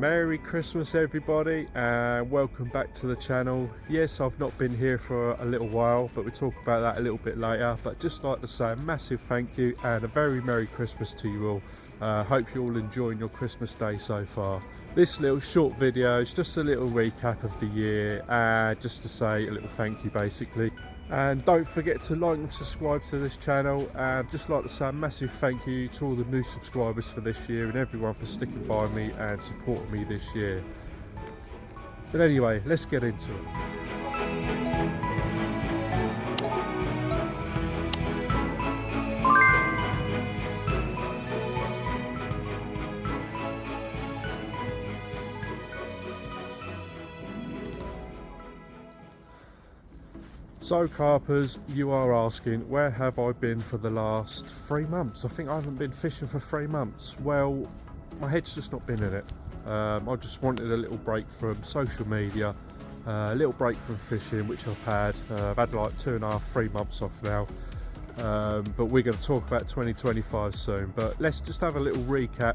Merry Christmas everybody, and welcome back to the channel. Yes, I've not been here for a little while, but we'll talk about that a little bit later. But just like to say a massive thank you and a very Merry Christmas to you all. Hope you're all enjoying your Christmas day so far. This little short video is just a little recap of the year, just to say a little thank you basically. And don't forget to like and subscribe to this channel, and just like to say a massive thank you to all the new subscribers for this year and everyone for sticking by me and supporting me this year. But anyway, let's get into it. So Carpers, you are asking, where have I been for the last 3 months? I think I haven't been fishing for 3 months. Well, my head's just not been in it. I just wanted a little break from social media, a little break from fishing, which I've had. I've had like 2.5, 3 months off now. But we're going to talk about 2025 soon. But let's just have a little recap,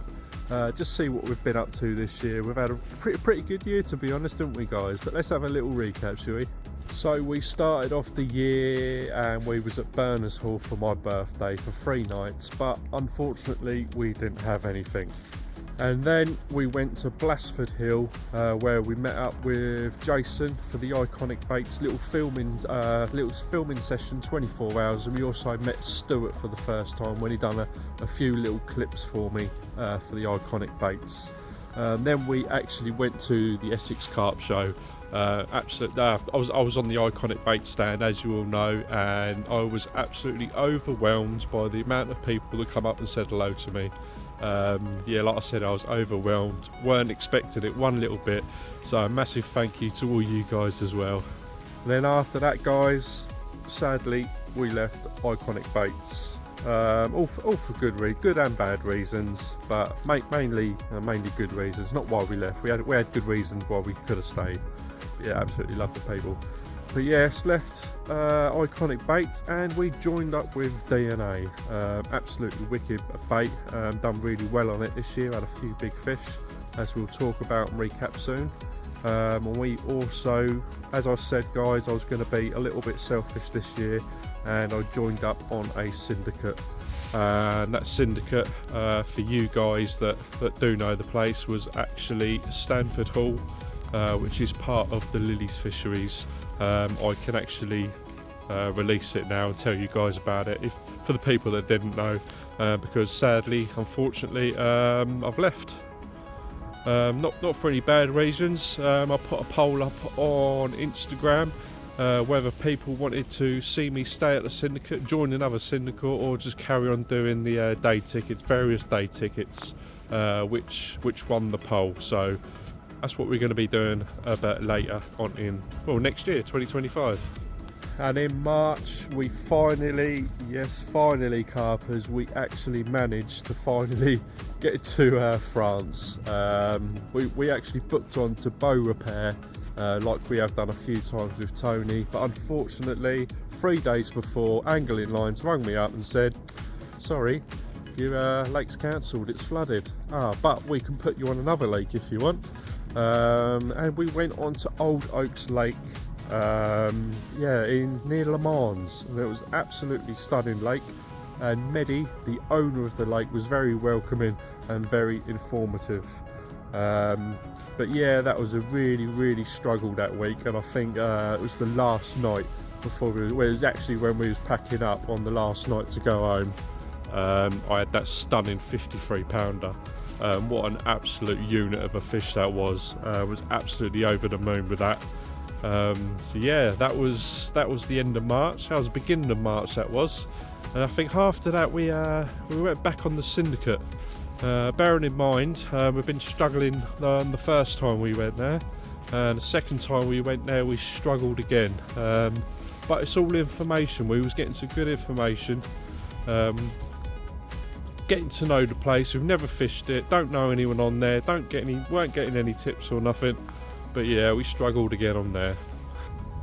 just see what we've been up to this year. We've had a pretty good year, to be honest, haven't we guys? But let's have a little recap, shall we? So we started off the year and we was at Berners Hall for my birthday for 3 nights, but unfortunately we didn't have anything. And then we went to Blasford Hill, where we met up with Jason for the Iconic Baits little filming session, 24 hours. And we also met Stuart for the first time when he done a few little clips for me for the Iconic Baits. Then we actually went to the Essex Carp Show. I was on the Iconic Bait stand, as you all know, and I was absolutely overwhelmed by the amount of people that come up and said hello to me. Yeah, like I said, I was overwhelmed, weren't expecting it one little bit, so a massive thank you to all you guys as well. And then after that, guys, sadly we left Iconic Baits, all for good and bad reasons, but mainly good reasons. Not why we left. We had good reasons why we could have stayed. Yeah, absolutely love the people. But yes, left Iconic Baits and we joined up with DNA. Absolutely wicked bait, done really well on it this year, had a few big fish, as we'll talk about and recap soon. And we also, as I said guys, I was going to be a little bit selfish this year, and I joined up on a syndicate. And that syndicate, for you guys that do know the place, was actually Stanford Hall, which is part of the Lilies fisheries. I can actually release it now and tell you guys about it, for the people that didn't know, because sadly, unfortunately, I've left. Not for any bad reasons. I put a poll up on Instagram whether people wanted to see me stay at the syndicate, join another syndicate, or just carry on doing the various day tickets, which won the poll. So that's what we're going to be doing a bit later on next year, 2025. And in March, we finally, Carpers, we actually managed to finally get to France. We actually booked on to bow repair, like we have done a few times with Tony, but unfortunately 3 days before, Angling Lines rang me up and said, sorry, your lake's cancelled, it's flooded. But we can put you on another lake if you want. And we went on to Old Oaks Lake, near Le Mans, and it was absolutely stunning lake. And Mehdi, the owner of the lake, was very welcoming and very informative. But yeah, that was a really struggle that week, and I think it was the last night before it was actually when we was packing up on the last night to go home. I had that stunning 53 pounder. What an absolute unit of a fish that was. Was absolutely over the moon with that. So yeah, that was the end of March. That was the beginning of March, that was. And I think after that we went back on the syndicate. Bearing in mind, we've been struggling the first time we went there, and the second time we went there we struggled again. But it's all information. We was getting some good information. Getting to know the place. We've never fished it, don't know anyone on there, weren't getting any tips or nothing. But yeah, we struggled again on there.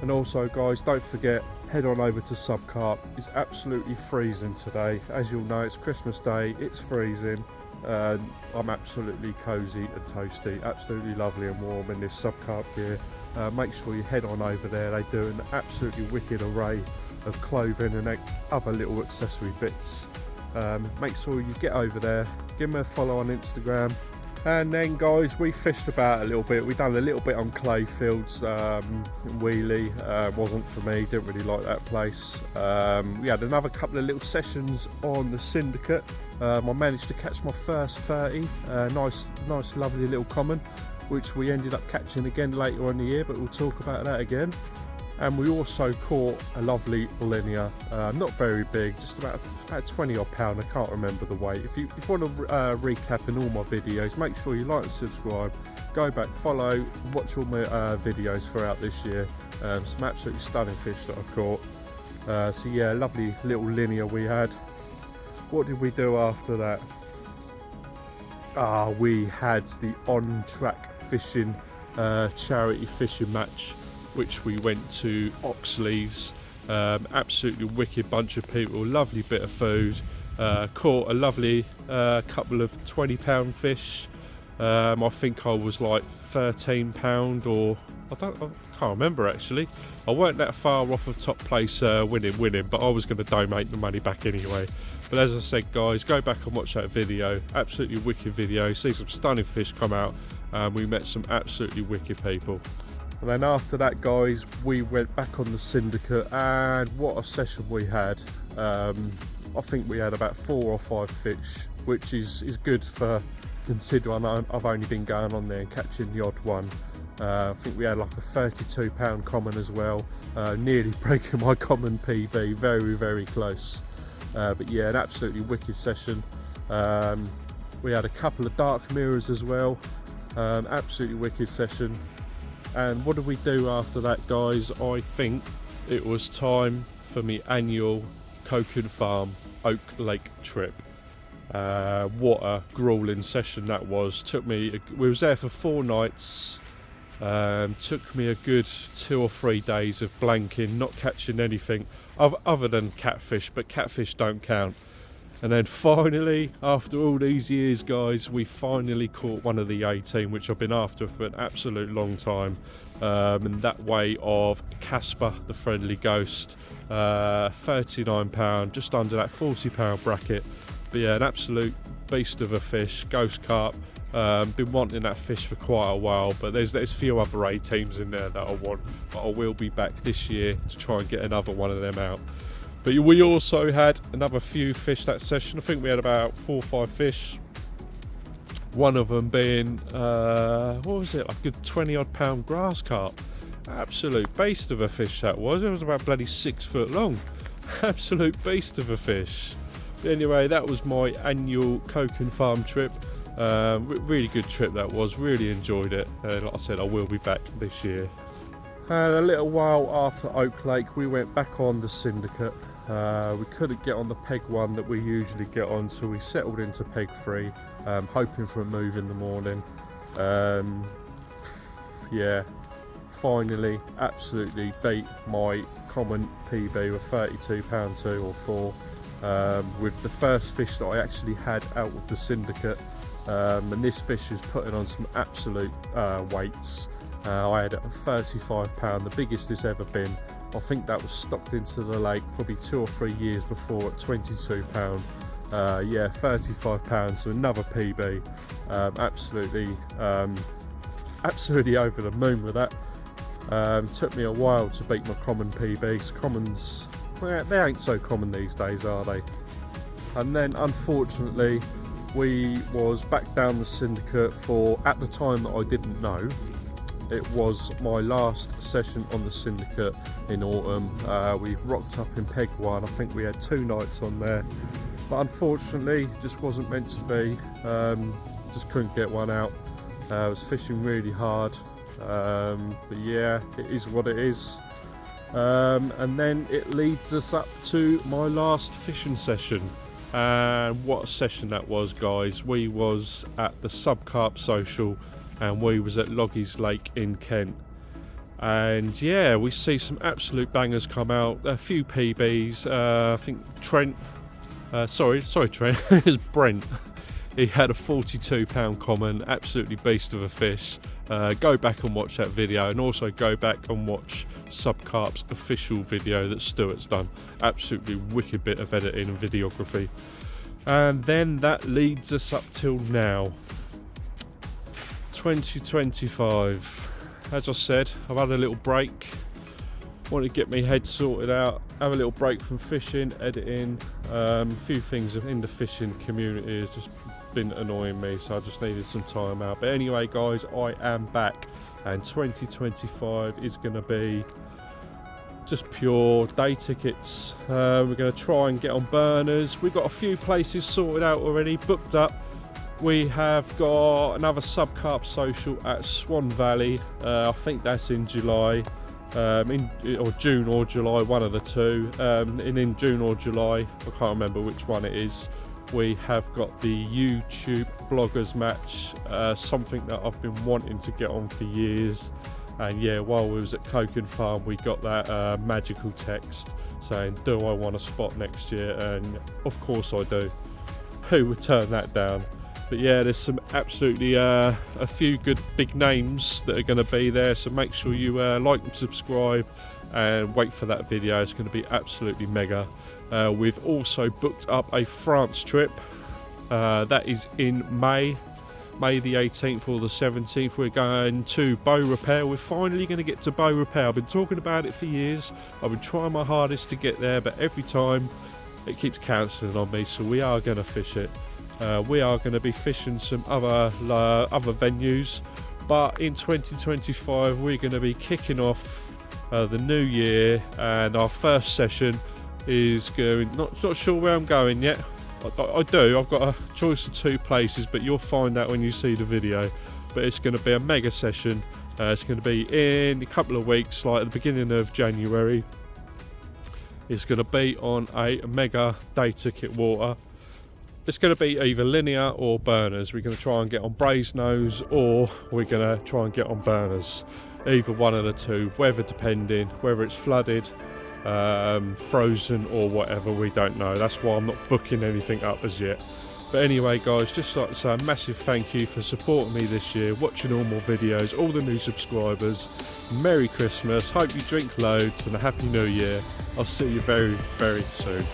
And also guys, don't forget, head on over to Subcarp. It's absolutely freezing today. As you'll know, it's Christmas Day, it's freezing. I'm absolutely cozy and toasty, absolutely lovely and warm in this subcarp gear. Make sure you head on over there. They do an absolutely wicked array of clothing and other little accessory bits. Make sure you get over there, give them a follow on Instagram. And then guys, we fished about a little bit. We done a little bit on clay fields, Wheelie, wasn't for me, didn't really like that place. We had another couple of little sessions on the Syndicate. I managed to catch my first 30, nice lovely little common, which we ended up catching again later on in the year, but we'll talk about that again. And we also caught a lovely linear, not very big, just about 20 odd pound, I can't remember the weight. If you want to recap in all my videos, make sure you like and subscribe, go back, follow, watch all my videos throughout this year. Some absolutely stunning fish that I've caught. So yeah, lovely little linear we had. What did we do after that? We had the on-track fishing, charity fishing match, which we went to Oxley's. Absolutely wicked bunch of people, lovely bit of food, caught a lovely couple of 20-pound fish. I think I was like 13 pound, or I can't remember actually. I weren't that far off of top place winning, but I was going to donate the money back anyway. But as I said guys, go back and watch that video, absolutely wicked video, see some stunning fish come out. We met some absolutely wicked people. And then after that guys, we went back on the Syndicate, and what a session we had. I think we had about 4 or 5 fish, which is good for considering I've only been going on there and catching the odd one. I think we had like a 32 pound common as well, nearly breaking my common PB, very close. But yeah, an absolutely wicked session. We had a couple of dark mirrors as well, absolutely wicked session. And what did we do after that guys? I think it was time for me annual Cokin Farm Oak Lake trip. What a grueling session that was. We was there for 4 nights. Took me a good 2 or 3 days of blanking, not catching anything other than catfish, but catfish don't count. And then finally, after all these years guys, we finally caught one of the 18, which I've been after for an absolute long time. And that way of Carper, the friendly ghost, 39 pound, just under that 40 pound bracket. But yeah, an absolute beast of a fish, ghost carp. Been wanting that fish for quite a while, but there's a few other 18s in there that I want, but I will be back this year to try and get another one of them out. But we also had another few fish that session. I think we had about 4 or 5 fish. One of them being, what was it, like a good 20 odd pound grass carp. Absolute beast of a fish that was. It was about bloody 6 foot long. Absolute beast of a fish. But anyway, that was my annual Cokin Farm trip. Really good trip that was, really enjoyed it. Like I said, I will be back this year. And a little while after Oak Lake, we went back on the Syndicate. We couldn't get on the peg 1 that we usually get on, so we settled into peg 3, hoping for a move in the morning. Yeah, finally absolutely beat my common PB with 32 pound 2 or 4, with the first fish that I actually had out of the Syndicate. And this fish is putting on some absolute weights. I had a 35 pound, the biggest it's ever been. I think that was stocked into the lake probably 2 or 3 years before at 22 pound. Yeah, 35 pounds, so another PB. Absolutely over the moon with that. Took me a while to beat my common PBs. Commons, well, they ain't so common these days, are they? And then unfortunately, we was back down the Syndicate for, at the time that I didn't know, it was my last session on the Syndicate in autumn. We rocked up in peg 1. I think we had 2 nights on there, but unfortunately just wasn't meant to be. Just couldn't get one out. I was fishing really hard, but yeah, it is what it is. And then it leads us up to my last fishing session. And what a session that was, guys. We was at the Subcarp Social, and we was at Loggies Lake in Kent. And yeah, we see some absolute bangers come out. A few PBs. I think Trent, sorry Trent, it's Brent. He had a £42 common, absolutely beast of a fish. Go back and watch that video, and also go back and watch Subcarp's official video that Stuart's done. Absolutely wicked bit of editing and videography. And then that leads us up till now, 2025. As I said, I've had a little break. Want to get my head sorted out, have a little break from fishing, editing. A few things in the fishing community has just been annoying me, so I just needed some time out. But anyway guys, I am back, and 2025 is going to be just pure day tickets. We're going to try and get on burners. We've got a few places sorted out already, booked up. We have got another Subcarp social at Swan Valley. I think that's in July. Or June or July, one of the two. In June or July, I can't remember which one it is. We have got the YouTube bloggers match, something that I've been wanting to get on for years. And yeah, while we was at Coken Farm, we got that magical text saying, do I want a spot next year? And of course I do. Who would turn that down? But yeah, there's some absolutely a few good big names that are going to be there, so make sure you like and subscribe and wait for that video. It's going to be absolutely mega. We've also booked up a France trip. That is in May the 18th or the 17th. We're going to Bow Repair. We're finally going to get to Bow Repair. I've been talking about it for years. I've been trying my hardest to get there, but every time it keeps cancelling on me, so we are going to fish it. We are going to be fishing some other venues, but in 2025 we're going to be kicking off the new year, and our first session is going, not sure where I'm going yet. I've got a choice of two places, but you'll find out when you see the video. But it's going to be a mega session. It's going to be in a couple of weeks, like at the beginning of January. It's going to be on a mega day ticket water. It's going to be either linear or burners. We're going to try and get on Brasenose, or we're going to try and get on burners. Either one of the two, weather depending, whether it's flooded, frozen or whatever, we don't know. That's why I'm not booking anything up as yet. But anyway guys, just like to say a massive thank you for supporting me this year, watching all my videos, all the new subscribers. Merry Christmas, hope you drink loads, and a Happy New Year. I'll see you very, very soon.